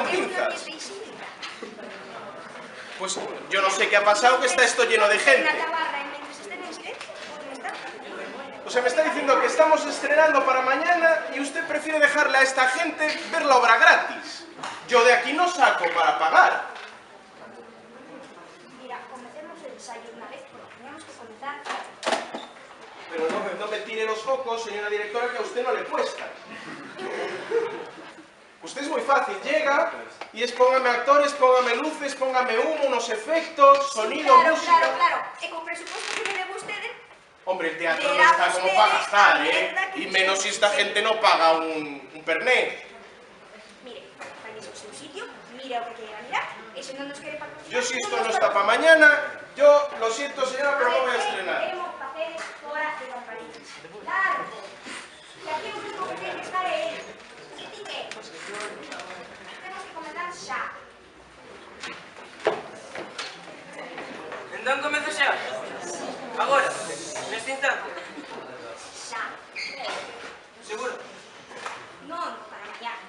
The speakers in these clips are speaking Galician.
con pinzas. Pues yo no sé qué ha pasado, que está esto lleno de gente. O sea, me está diciendo que estamos estrenando para mañana y usted prefiere dejarle a esta gente ver la obra gratis. Yo de aquí no saco para pagar. Mira, comencemos el ensayo una vez, porque teníamos que comenzar. Pero no me tire los focos, señora directora, que a usted no le cuesta. Usted es muy fácil, llega y es póngame actores, póngame luces, póngame humo, unos efectos, sonido, claro, música... Claro. ¿Y con presupuesto que me debo a ustedes? Hombre, el teatro no está como para gastar, ¿eh? Y menos si esta gente no paga un perné. Mire, vayamos a un sitio, mira lo que quiera mirar, eso no nos quiere patrocinar. Yo si esto no está para mañana, yo lo siento, señora, pero no voy a estrenar. Queremos papeles fuera de campanillas. Claro. Y aquí lo único que tiene que estar es él. ¿Y qué? Tenemos que comenzar ya. Entón comezo xa? Agora? Neste instante? Xa. Seguro? Non, para mañana.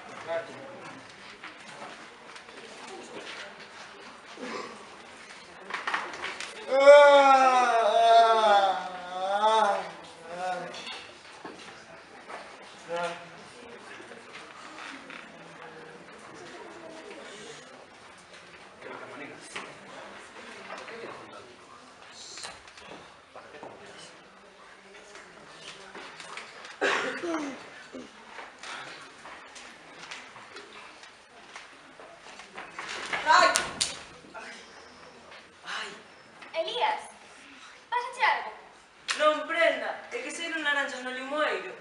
Elías, pásache algo. Non, prenda, é que saíron laranxas no limoeiro.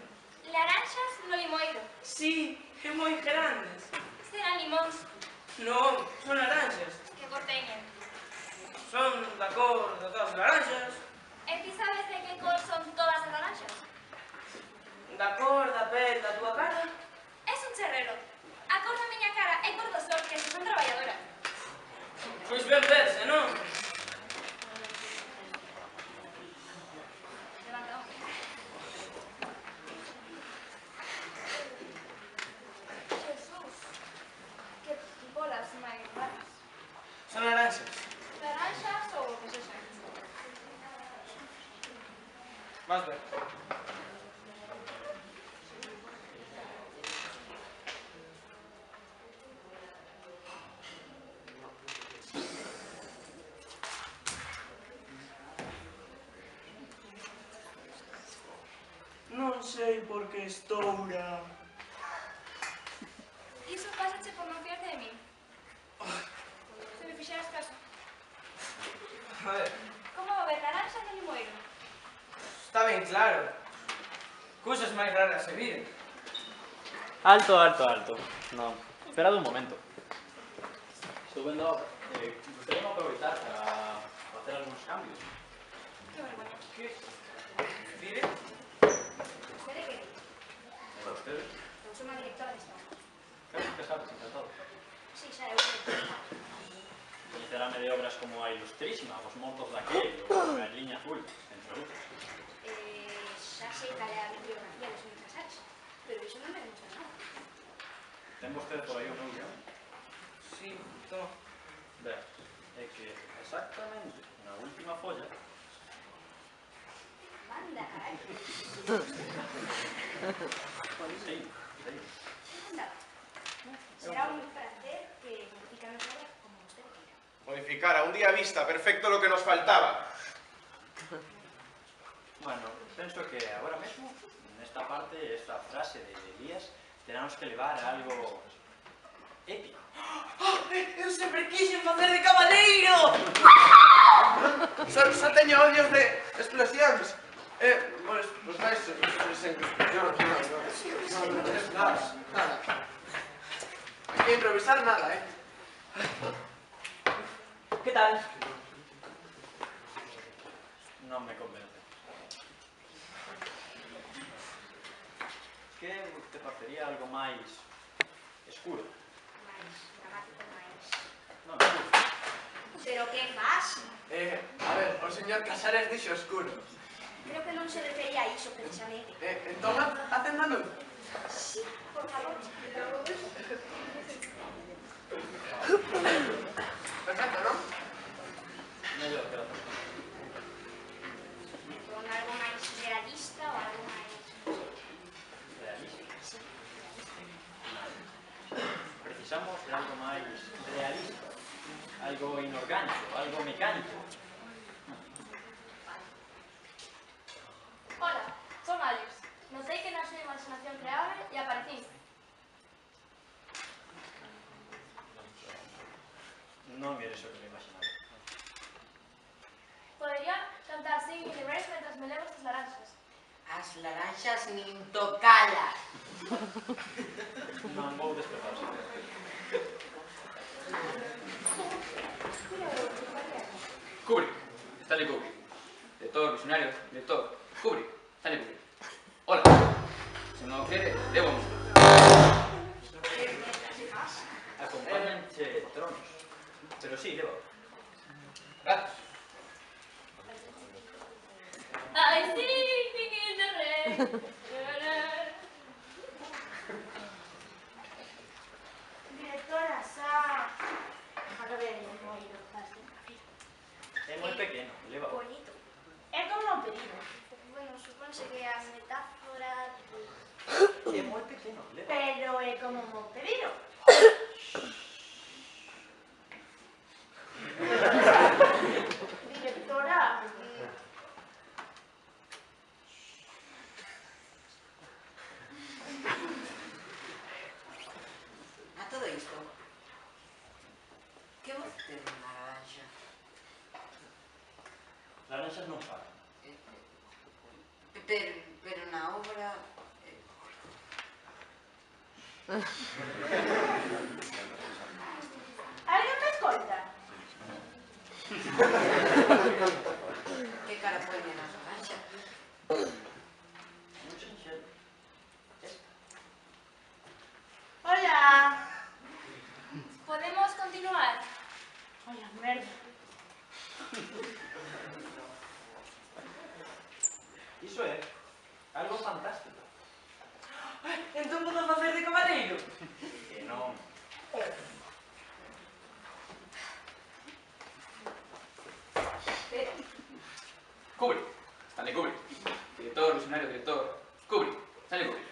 Laranxas no limoeiro. Sí, é moi grandes. Serán limóns. Non, son laranxas. Que cor teñen? Son da cor de todas as laranxas. E ti sabes de que cor son todas as laranxas? Da cor da pel da túa cara. Es un cherrero. A cor da miña cara é cor do sol, que son traballadora. Pois ben verse, non? Levanta, hombre. Jesús, que bolas máis raras. Son laranxas. Laranxas ou o que sexa. Vas ver. Non sei por que estoura. Iso pásache por non fiarte de min. Se me fixeras caso. A ver, Como va a ver laranxas no limoeiro? está ben claro. Cousas máis raras se viren. Alto. No, esperad un momento. Estupendo. Gustaría aprovechar para hacer algunos cambios. Que vergüenza. Que? Dire? Espere que ¿Para ustedes? eu sou unha directora de Estado. Claro, que sabes, encantado. Sí, xa eu sei. Coñecerame de obras como a Ilustrísima, Os Mortos daquel, ou A Liña Azul, entre outros. Xa sei cal é a bibliografía dos meus Casares, pero iso non me demostra nada. Ten vostede por aí o meu guión? Sí, toma. Ver, é que exactamente na última folla... Manda, carai. Sí. Manda. Será un placer que modifica a obra como usted quiera. Modificar a un día vista, perfecto lo que nos faltaba. Bueno, penso que agora mesmo, nesta parte, esta frase de Elías, teremos que levar a algo épico. Eu sempre quixen facer de cabaleiro! Só teño odios de explosións. Pues vais, nada. Hay que improvisar nada, Que tal? Non me convence. Que te parecería algo máis escuro? Mais dramático, máis... Non, escuro. Pero que faz? A ver, o señor Casares dixo oscuro. Creo que non se refería a iso precisamente. Entón, hacen da luz. Sí, por favor. Perfecto, ¿no? Mellor que la Con algo máis realista ou algo máis... realista. Precisamos de algo máis realista, algo inorgánico, algo mecánico. Hola, son Alex. Notei que na súa imaginación creable e apareciste. Non eres o que me imaginaba. Podería cantar Singing in the Rain mentras me levo estas laranxas. As laranxas nin tocalas. Non vou despertarse. Kubrick, Stanley Kubrick. Director, visionario, director. Kubrick, Stanley Kubrick. Hola. Se non o quere, debo mostrar. Acompáñanche tronos. Pero sí, debo. Gracias. I singing in the rain. Directora, xa... A ver, moi É moi pequeno, leva. bonito. É como un pedido. Bueno, supónse que a metáfora... É moi pequeno, leva. Pero é como un pedido. Directora... A todo isto, que vos ten unha laranxa? Laranxas non falan. Pero na obra... Alguén me escolta? Que cara poñen as laranxas? Non sinxelo. Hola! Podemos continuar? Hola, merda. Iso é algo fantástico. Entón podo facer de camareiro? Que non. Kubrick, Stanley Kubrick. Director, visionario, director. Kubrick, Stanley Kubrick.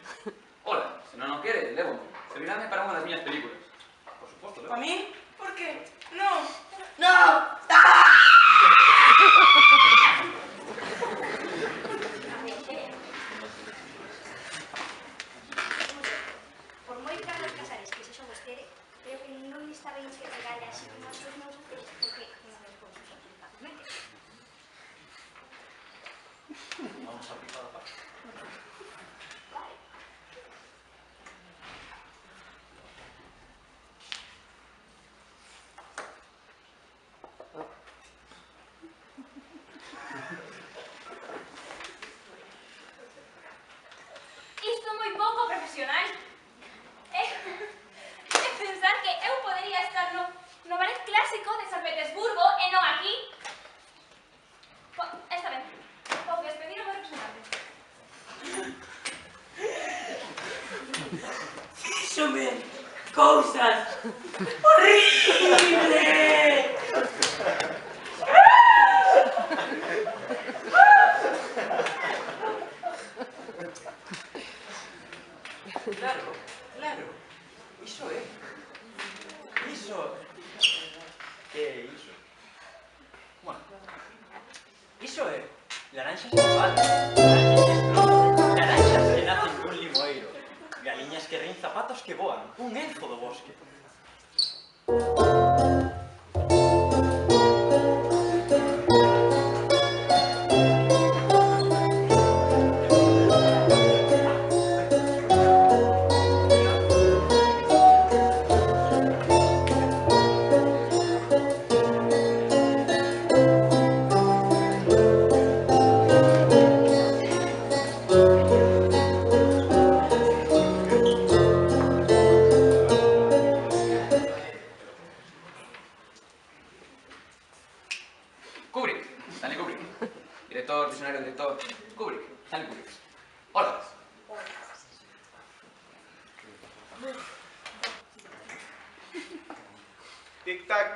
Hola. Se non o quere, debo. Servirame para unha das miñas películas. Por suposto, Pa debo. mí? Por que? Non. No! Por moi Carlos Casares que sexa vostede, creo que non está ben que regale así como os seus meus hoteles, porque non me posso usar fácilmente. Vamos a picar a parte. Vale. Isto é moi pouco profesional. É pensar que eu podería estar no ballet clásico de San Petersburgo e non aquí. Está ben. Vou despedir o meu representante. Fíxome cousas horribles. Claro, claro. Iso é. Iso. Que é iso? Bueno. Iso é. Laranxas que falan. Laranxas que estrozan. Laranxas que nacen cun limoeiro. Galiñas que rin zapatos que voan. Un elfo do bosque. Kubrick, Stanley Kubrick. Director, visionario, director. Kubrick, Stanley Kubrick. Hola.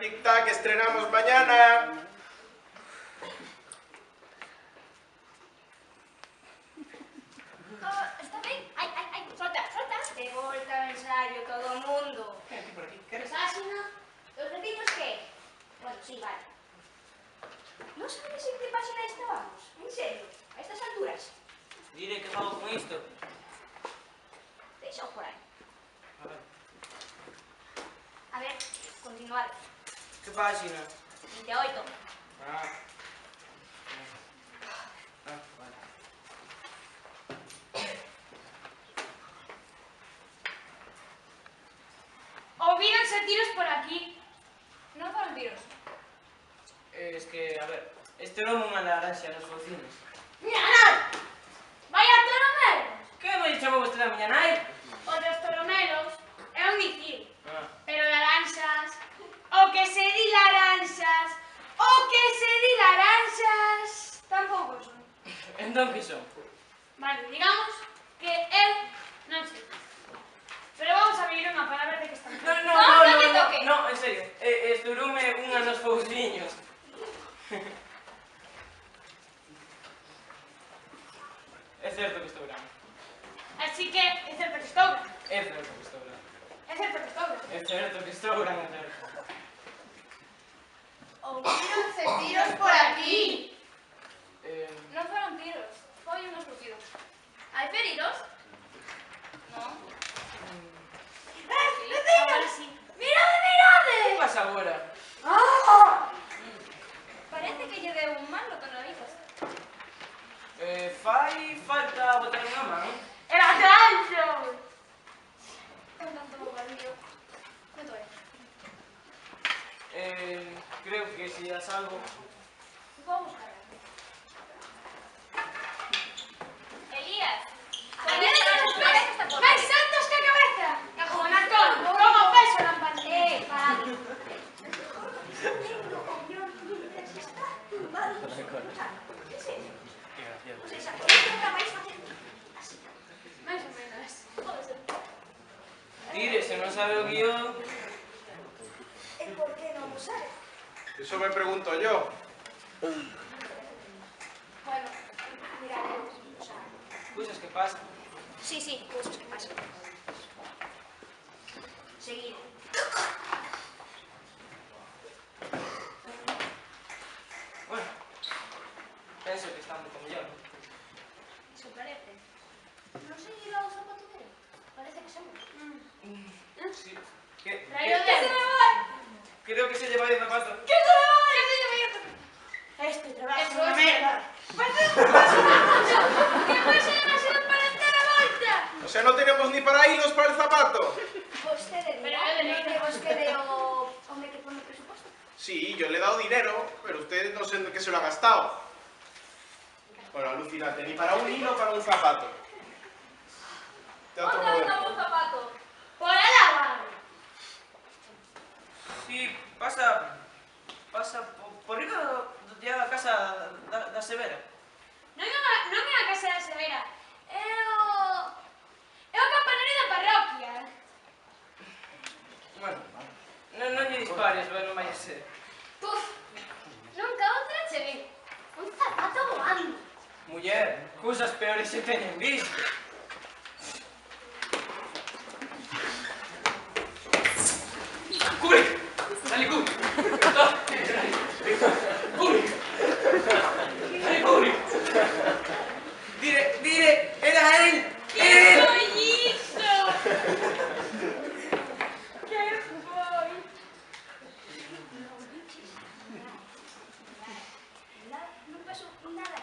tic-tac, estrenamos mañana. Está ben? Ai, solta. De volta ao ensaio todo o mundo. Ven aquí por aquí. ¿Qué eres? Asina, os vecinos que? Bueno, sí, vale. Non sabedes en que página estábamos? En serio? A estas alturas? Diré que fago con isto. Deixao por aí. A ver. A ver, continuar. Que página? 28. Ah. Vale. Ouvíronse tiros por aquí. Non foron tiros. Es que, a ver, estourou unha laranxa nos vecinos. Miña nai! Vaya toromelos! Que me chamou vostede a miña nai? O dos toromelos é un dicir. Ah. Pero laranxas... O que se di laranxas... O que se di laranxas... Tampouco son. Entón que son? Vale, digamos que eu non sei. Pero vamos a vivir unha palabra de que estamos... No, te toque. no, en serio. Estouroume unha nos fouciños. É certo que estouramos. Así que é certo que estou. É certo que estouramos. É certo que estou. É certo que estouran, é certo. Ouvíronse tiros por aquí. Non foron tiros, foi unos rugidos. Hai feridos? Non. Agora sí. Que pasa agora? Parece que lle deu un mal no tornavicas. Fai falta botar unha man? Era gancho! Con tanto bombardeo. Quanto é? Creo que si das algo... Vou buscar. Elías! ¡Máis santos que a cabeza! Cajonatón! Como peso na pantalla! Vale. Máis ou menos. Tire, se non sabe o guión... E por que non o sabe? Eso me pregunto yo. Bueno, miraremos. O sea, Cousas que pasan. sí, cousas que pasan. Seguir. Bueno, penso que está moito mellor. Iso parece. Non seguirá o zapato dele? Parece que sempre. Sí. Que, Traído de... ¡Que se me vai! creo que se lle vai o zapato. ¡Que se me vai! ¡Que se me vai! Este trabajo Eso é unha es. merda. ¡Que pase demasiado para entrar a volta! O sea, no tenemos ni para hilos para el zapato. Vostede Pero dirá eu de non leite. que vos quede o hombre que pone o presupuesto. Sí, yo le he dado dinero, pero usted no sé en qué se lo ha gastado. Bueno, alucinante, ni para un hilo para un zapato. Te otro ¿Dónde está modelo. un zapato? ¡Por a lavar! Sí, pasa por riba da casa da Severa. Non é a casa da Severa. É o campanario da parroquia. Bueno, non lle dispares, non vai a ser. Puf, nunca outra che vi. Un zapato voando. Muller, cousas peores se teñen visto. ¡Cubre! ¡Dale, cubre! ¡Cubre! ¡Dale, cubre! ¡Dire! ¡Era él! Que foi iso? Que foi? Non pasou nada.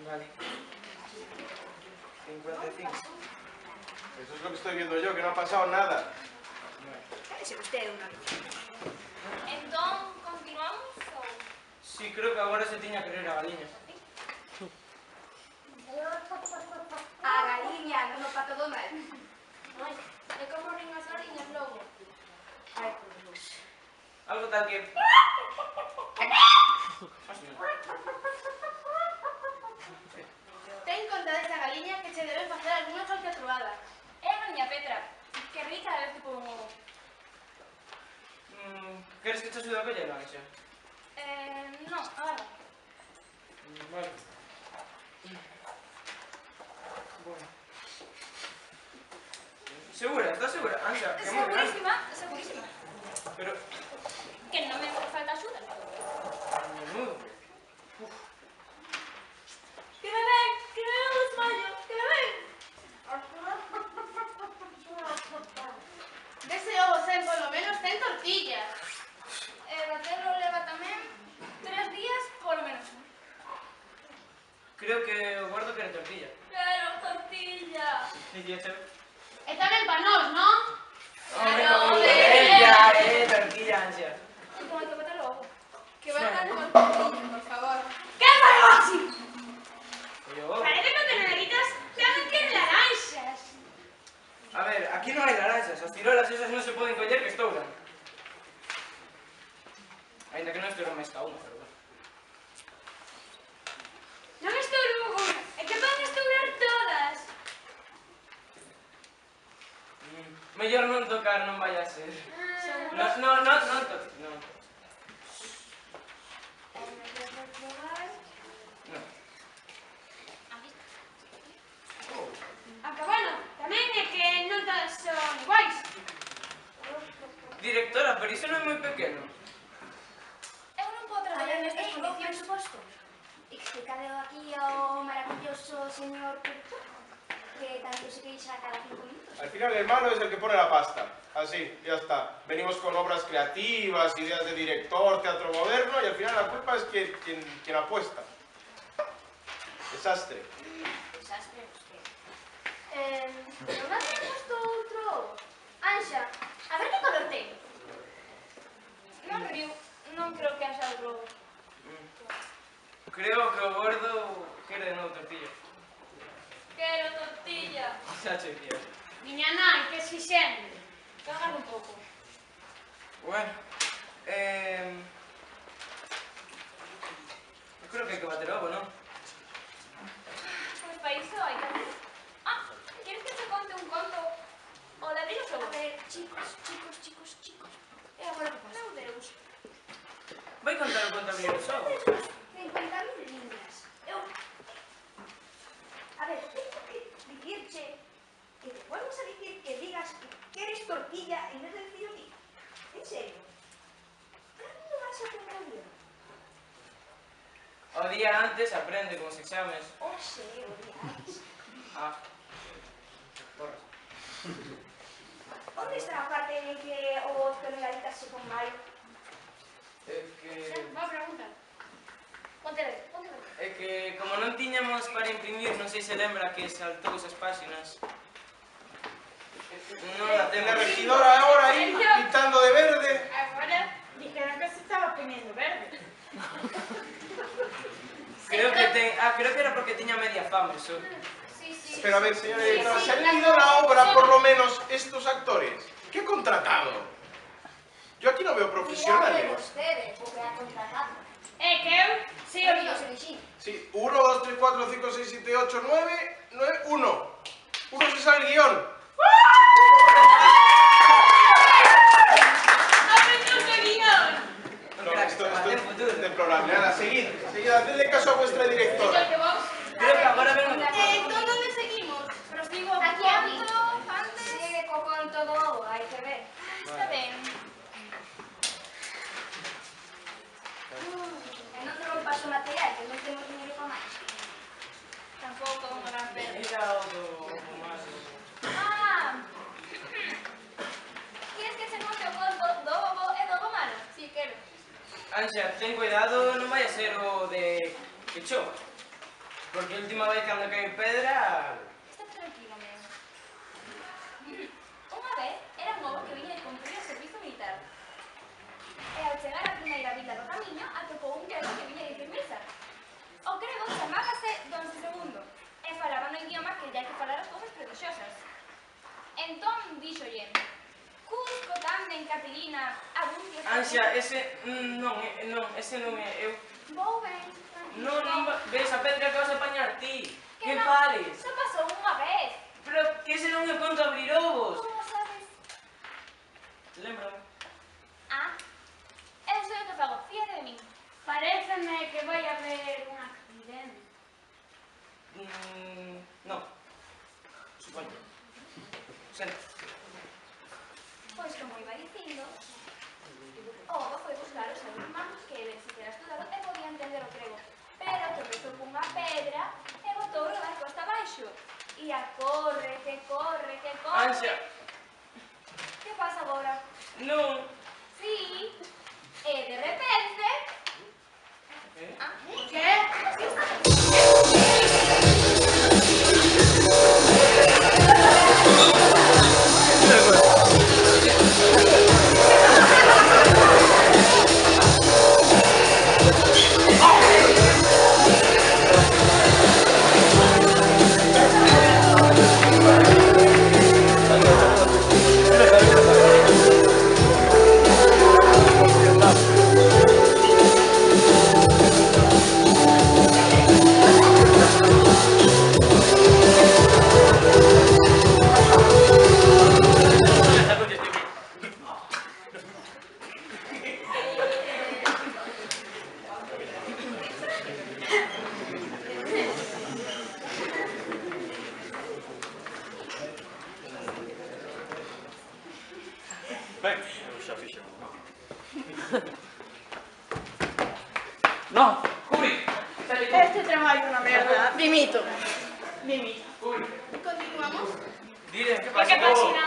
Vale. 55. Eso es lo que estoy viendo yo, que no ha pasado nada. Cállese vostede unha vez. Entón, continuamos ou... Sí, creo que agora se tiña que reír a galiña. A galiña, non o pato do mal. Ai, é como rin as galiñas logo. Ai, por Dios. Algo tal que... Ten conta desta galiña que che debe facer algunha falcatruada. axuda a collelo, Anxa? Non, agarra. Vale. Bueno. Segura? Estás segura? Anxa, que é moi grande. Segurísima, segurísima. Pero... Que non me falta axuda. Menudo. Que me ven, que me ven o desmayo, que me ven. Dese ovo sen, polo menos ten tortillas. Batelo leva tamén 3 días, polo menos. Creo que o gordo quere tortilla. Quero tortilla. Dicía, E tamén pa nós, non? tortilla, Anxa. E como hai que batelo ovo? Que bajan con tortillas, por favor. Que fai así? Oye, ovo. Parece que te necesitas tamén tiene laranxas. A ver, aquí non hai laranxas. As cirolas esas non se poden coller que estouran. Ainda que non estouran máis ca unha, pero bueno. Non estouro unha, é que poden estourar todas. Mellor non tocar, non vai a ser. Seguro. Non toques, non. Non. Bueno, tamén é que non todas son iguais. Directora, pero iso non é moi pequeno. Eu non podo traballar nestas condicións, suposto. Explicade aquí ao maravilloso señor Curto, que tanto se queixa cada 5 minutos. Al final el malo es el que pone la pasta. Así, ya está. Venimos con obras creativas, ideas de director, teatro moderno y al final la culpa es quien apuesta. Desastre. Desastre, hostia. Pero non temos outro. Anxa, a ver que color ten. Non río, non creo que haxa outro. Creo que o gordo quere de novo tortilla. Quero tortilla. Xa che dicía. Miña nai, que si xente. Cagar un pouco. Bueno, eu creo que hai que bater ovo, non? Pois para iso hai que hacer. ¿Quieres que te conte un conto? O ladrillos o... A ver, chicos. E agora que pasa? Meu Deus. Vai contar o conto abrir os ovos? 50.000 líneas. Eu... A ver, tengo que dicirche que te vuelvas a decir que digas que queres tortilla en vez de decir a ti. En serio. ¿Cando vas a aprender a leer? O día antes aprende con os exames. Oxe, o día antes. Ah. Porras. Onde está a parte en que os penalitas se pon mal? É que... Boa pregunta. Ponte a ver. É que como non tiñamos para imprimir, non sei se lembra que saltou esas páxinas. Non la En la temos. regidora ahora ahí, pintando de verde. Agora dijeron que se estaba poniendo verde. Creo que era porque tiña media fame, eso. Sí. Pero a ver, señora directora, ¿se han leído la obra por lo menos estos actores? ¿Qué he contratado? Yo aquí no veo profesionales. vostede, porque ha contratado. Que eu sei o lío. Sí, 1, 2, 3, 4, 5, 6, 7, 8, 9, 1. Uno se sale el guión. No, esto es deplorable. Nada, seguid, hacedle caso a vuestra directora. Creo que agora vemos... Entón, onde seguimos? Prosigo Aquí a mí. antes. Sigue co conto do ovo, hai que ver. Está ben. E non te rompas o material, que non temos dinheiro para máis. Tampouco unha gran pena. Mira o do máis... Quieres que se conte o conto do ovo e do gomano? Si, quero. Anxa, ten cuidado, non vai a ser o de que chova. Porque a última vez cando cae pedra... Está tranquilo, meu. Unha vez era un ovo que viña de cumprir o servizo militar. E ao chegar á primeira vila do camiño, atopou un crego que viña de firmeza. O crego chamábase Don Segundo e falaba no idioma que lle hai que falar as cousas predexosas. Entón, díxolle: Cusco, Tamden, Capilina, Abundio... Anxa, ese non é, eu... Vou ben, tranquilo. Non, ves a pedra que vas a apañar ti. Que non, pares. Só pasou unha vez. Pero que ese non é conto abrir ovos. Como sabes? Lémbrame. Eu Paréceme que vai haber un accidente. No. Supoño. Senta. Pois, como iba dicindo, o Odo foi buscar o seu irmán, que ben se era estudado e podía entender o grego, pero tropezou cunha pedra e botou o barco hasta abaixo. E a corre, que corre, que corre. Anxa. Que pasa agora? Non. Sí. E de repente... Que? Ben, eu xa fixen. No, Cubri. Este traballo é unha merda. Dimito. Cubri. Continuamos. Dile, que ¿En pasa? qué página?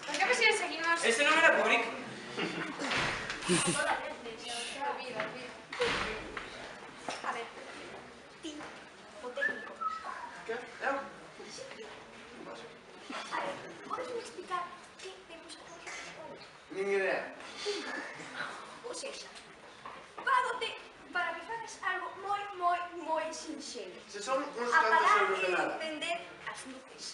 ¿En qué página seguimos? Ese non era Kubrick. A ver, ti, o técnico. Que? Eu? A ver, podes me explicar que temos a facer? Nin idea. Ou seja, págote para que fagas algo moi sinxelo. Se son uns Apagar cantos euros de e nada. encender as luces.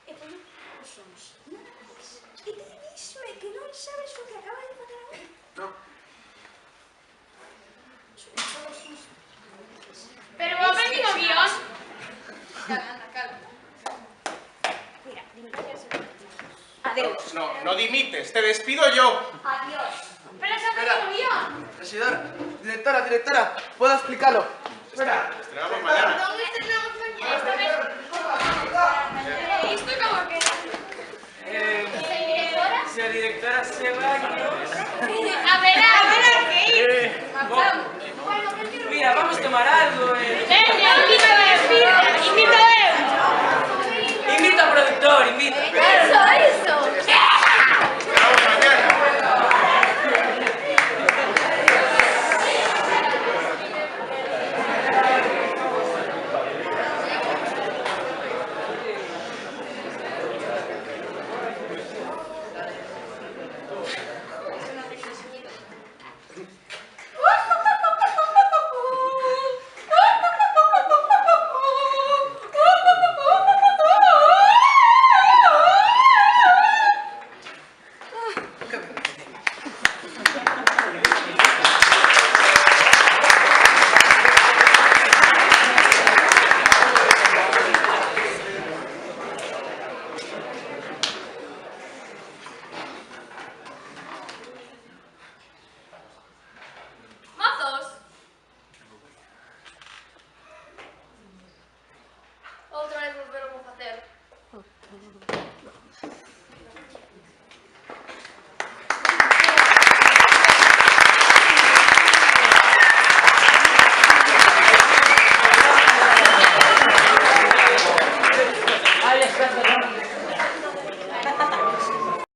E poñer os sons. Nada máis. E ti disme que non sabes o que acaba de facer agora. Non. Son todos uns... Pero vou aprender o guión. Calma. Mira, dimites. Adeus. No dimites, te despido yo. Adiós. Pero se aprende o guión. Regidora, directora, ¿puedo explicarlo? Espera. Estrenamos mañana. ¿Dónde estrenamos mañana? Esta vez... ¿Isto como que? ¿Soy directora? Se a directora se vai, A ver, que ir. Mira, vamos a tomar algo.